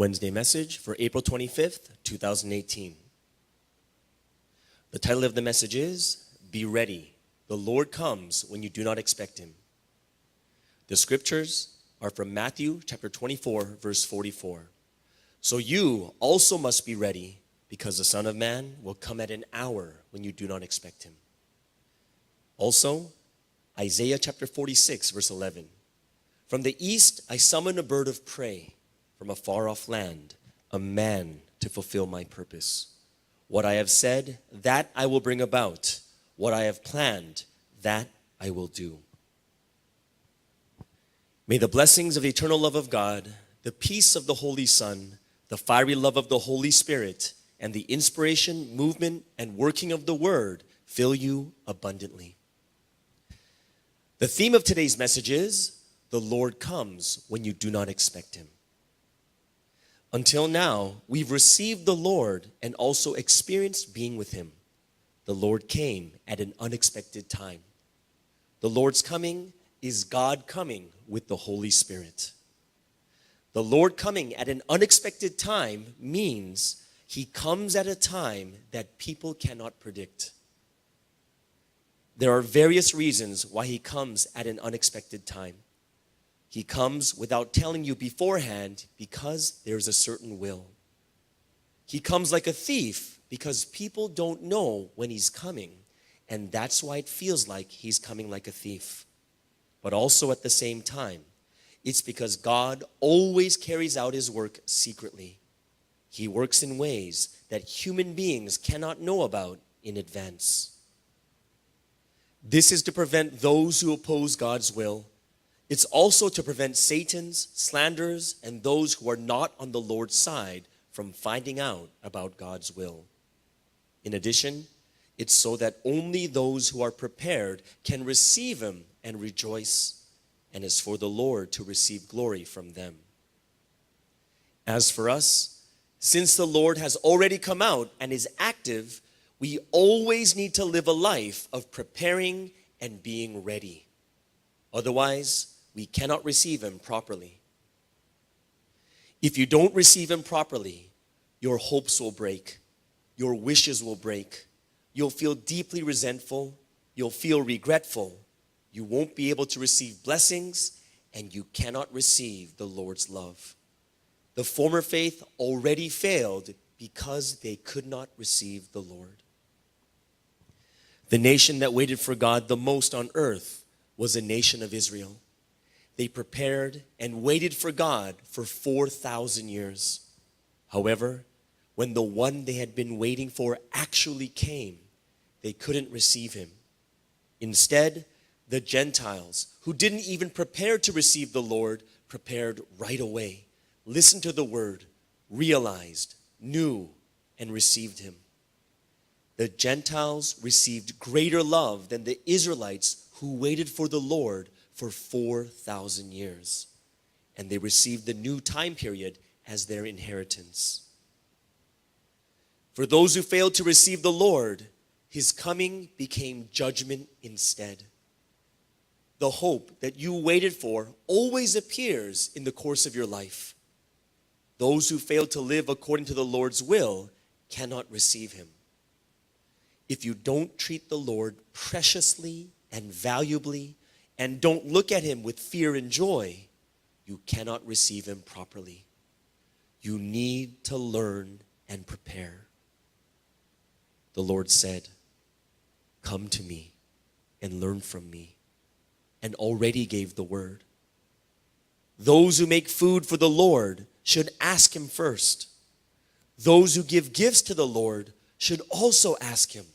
Wednesday message for April 25th, 2018. The title of the message is, Be Ready. The Lord comes when you do not expect Him. The scriptures are from Matthew chapter 24, verse 44. So you also must be ready, because the Son of Man will come at an hour when you do not expect Him. Also, Isaiah chapter 46, verse 11. From the east I summon a bird of prey, from a far-off land, a man to fulfill my purpose. What I have said, that I will bring about. What I have planned, that I will do. May the blessings of the eternal love of God, the peace of the Holy Son, the fiery love of the Holy Spirit, and the inspiration, movement, and working of the Word fill you abundantly. The theme of today's message is, the Lord comes when you do not expect Him. Until now, we've received the Lord and also experienced being with Him. The Lord came at an unexpected time. The Lord's coming is God coming with the Holy Spirit. The Lord coming at an unexpected time means He comes at a time that people cannot predict. There are various reasons why He comes at an unexpected time. He comes without telling you beforehand because there's a certain will. He comes like a thief because people don't know when He's coming, and that's why it feels like He's coming like a thief. But also at the same time, it's because God always carries out His work secretly. He works in ways that human beings cannot know about in advance. This is to prevent those who oppose God's will. It's also to prevent Satan's, slanderers, and those who are not on the Lord's side from finding out about God's will. In addition, it's so that only those who are prepared can receive Him and rejoice, and it's for the Lord to receive glory from them. As for us, since the Lord has already come out and is active, we always need to live a life of preparing and being ready. Otherwise, we cannot receive Him properly. If you don't receive Him properly, your hopes will break, your wishes will break, you'll feel deeply resentful, you'll feel regretful, you won't be able to receive blessings, and you cannot receive the Lord's love. The former faith already failed because they could not receive the Lord. The nation that waited for God the most on earth was the nation of Israel. They prepared and waited for God for 4,000 years. However, when the one they had been waiting for actually came, they couldn't receive Him. Instead, the Gentiles, who didn't even prepare to receive the Lord, prepared right away, listened to the word, realized, knew, and received Him. The Gentiles received greater love than the Israelites who waited for the Lord for 4,000 years, and they received the new time period as their inheritance. For those who failed to receive the Lord, His coming became judgment instead. The hope that you waited for always appears in the course of your life. Those who fail to live according to the Lord's will cannot receive Him. If you don't treat the Lord preciously and valuably, and don't look at Him with fear and joy, you cannot receive Him properly. You need to learn and prepare. The Lord said, "Come to me and learn from me," and already gave the word. Those who make food for the Lord should ask Him first. Those who give gifts to the Lord should also ask Him.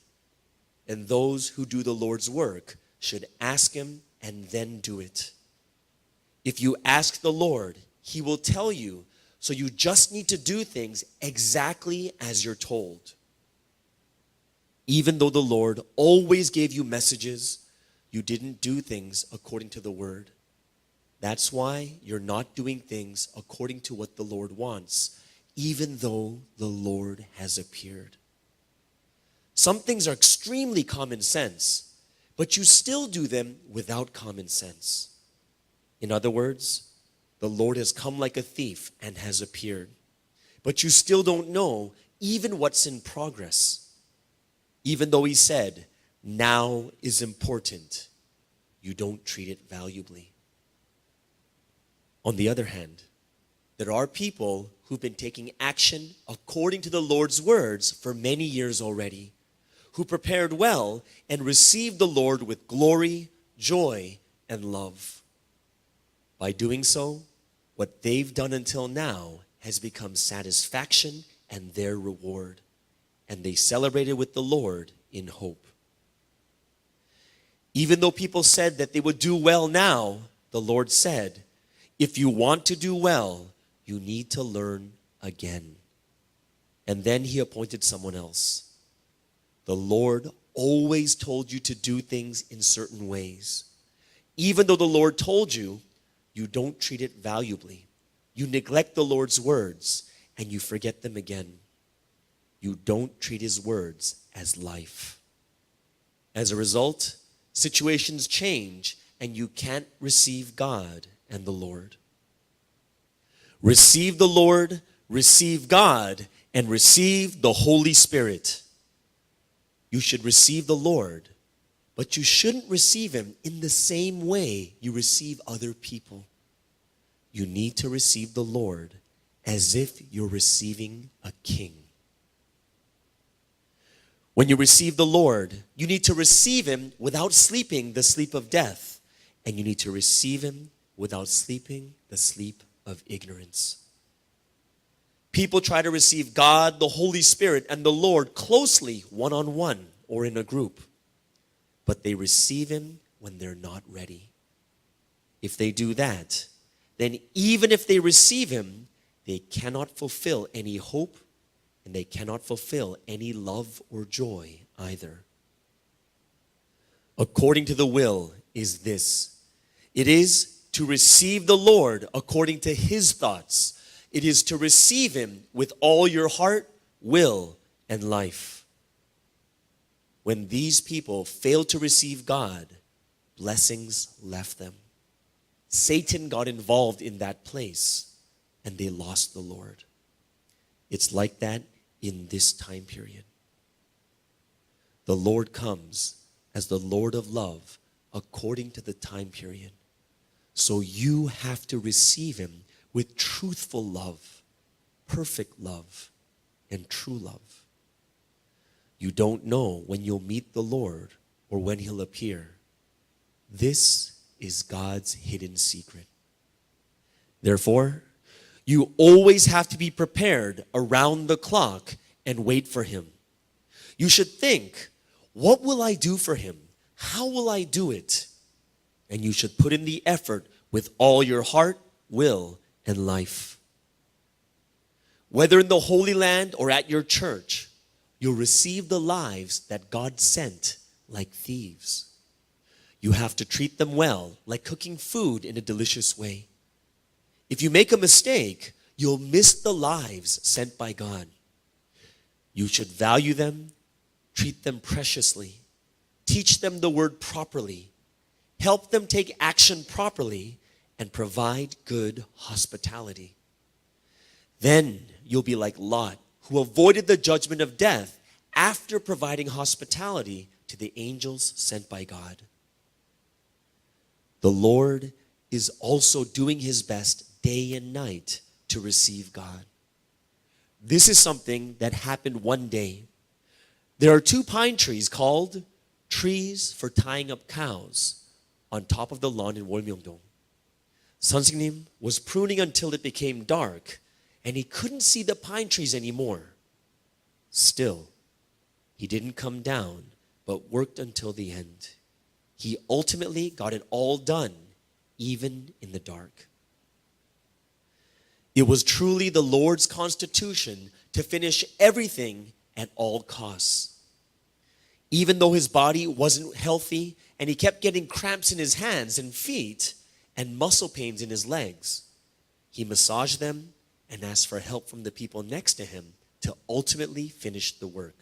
And those who do the Lord's work should ask Him and then do it. If you ask the Lord, He will tell you, so you just need to do things exactly as you're told. Even though the Lord always gave you messages, you didn't do things according to the word. That's why you're not doing things according to what the Lord wants, even though the Lord has appeared. Some things are extremely common sense, but you still do them without common sense. In other words, the Lord has come like a thief and has appeared. but you still don't know even what's in progress. Even though he said, now is important, you don't treat it valuably. On the other hand, there are people who've been taking action according to the Lord's words for many years already, who prepared well and received the Lord with glory, joy, and love. By doing so, what they've done until now has become satisfaction and their reward, and they celebrated with the Lord in hope. Even though people said that they would do well now, the Lord said, if you want to do well, you need to learn again. And then he appointed someone else. The Lord always told you to do things in certain ways. Even though the Lord told you, you don't treat it valuably. You neglect the Lord's words and you forget them again. You don't treat his words as life. As a result, situations change and you can't receive God and the Lord. Receive the Lord, receive God, and receive the Holy Spirit. You should receive the Lord, but you shouldn't receive him in the same way you receive other people. You need to receive the Lord as if you're receiving a king. When you receive the Lord, you need to receive him without sleeping the sleep of death, and you need to receive him without sleeping the sleep of ignorance. People try to receive God, the Holy Spirit, and the Lord closely one-on-one or in a group, but they receive him when they're not ready. If they do that, then even if they receive him, they cannot fulfill any hope and they cannot fulfill any love or joy either. According to the will is this: it is to receive the Lord according to his thoughts. It is to receive him with all your heart, will, and life. When these people failed to receive God, blessings left them. Satan got involved in that place, and they lost the Lord. It's like that in this time period. The Lord comes as the Lord of love according to the time period. So you have to receive him with truthful love, perfect love, and true love. You don't know when you'll meet the Lord or when he'll appear. This is God's hidden secret. Therefore, you always have to be prepared around the clock and wait for him. You should think, what will I do for him? How will I do it? And you should put in the effort with all your heart, will, and life. Whether in the Holy Land or at your church, you'll receive the lives that God sent like thieves. You have to treat them well, like cooking food in a delicious way. If you make a mistake, you'll miss the lives sent by God. You should value them, treat them preciously, teach them the word properly, help them take action properly, and provide good hospitality. Then you'll be like Lot, who avoided the judgment of death after providing hospitality to the angels sent by God. The Lord is also doing his best day and night to receive God. This is something that happened one day. There are 2 pine trees called trees for tying up cows on top of the lawn in Wolmyongdong. Sansignim was pruning until it became dark and he couldn't see the pine trees anymore. Still, he didn't come down but worked until the end. He ultimately got it all done, even in the dark. It was truly the Lord's constitution to finish everything at all costs. Even though his body wasn't healthy and he kept getting cramps in his hands and feet and muscle pains in his legs, he massaged them and asked for help from the people next to him to ultimately finish the work.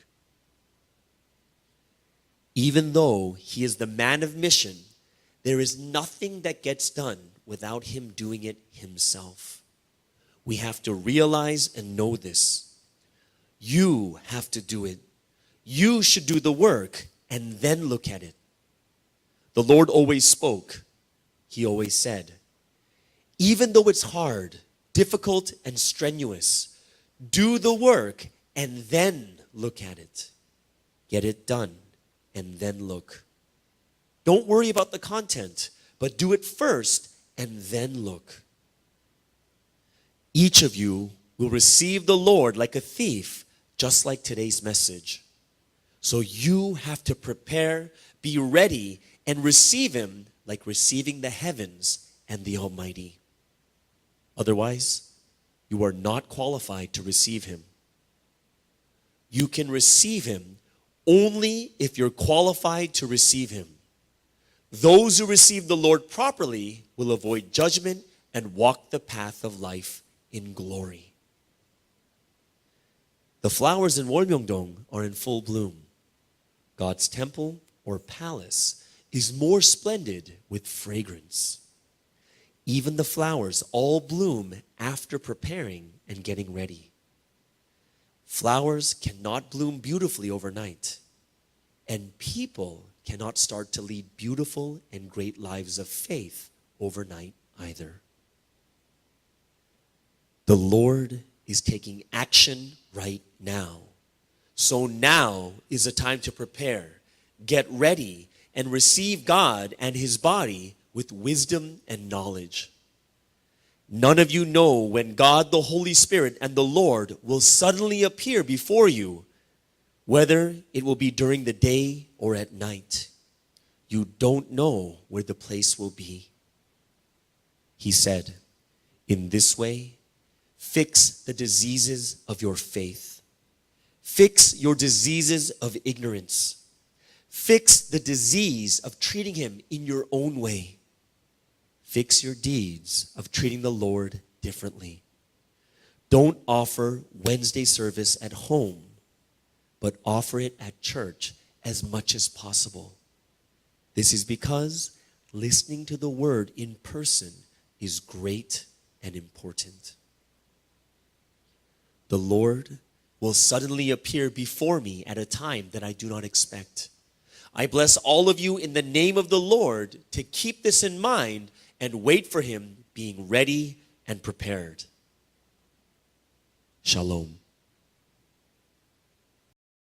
Even though he is the man of mission, there is nothing that gets done without him doing it himself. We have to realize and know this. You have to do it. You should do the work and then look at it. The Lord always spoke. He always said, even though it's hard, difficult, and strenuous, do the work and then look at it. Get it done and then look. Don't worry about the content, but do it first and then look. Each of you will receive the Lord like a thief, just like today's message. So you have to prepare, be ready, and receive Him like receiving the heavens and the Almighty. Otherwise, you are not qualified to receive Him. You can receive Him only if you're qualified to receive Him. Those who receive the Lord properly will avoid judgment and walk the path of life in glory. The flowers in Wolmyongdong are in full bloom. God's temple or palace is more splendid with fragrance. Even the flowers all bloom after preparing and getting ready. Flowers cannot bloom beautifully overnight, and people cannot start to lead beautiful and great lives of faith overnight either. The Lord is taking action right now. So now is a time to prepare, get ready, and receive God and His body with wisdom and knowledge. None of you know when God, the Holy Spirit, and the Lord will suddenly appear before you, whether it will be during the day or at night. You don't know where the place will be. He said, in this way, fix the diseases of your faith. Fix your diseases of ignorance. Fix the disease of treating Him in your own way. Fix your deeds of treating the Lord differently. Don't offer Wednesday service at home, but offer it at church as much as possible. This is because listening to the word in person is great and important. The Lord will suddenly appear before me at a time that I do not expect. I bless all of you in the name of the Lord to keep this in mind and wait for Him being ready and prepared. Shalom.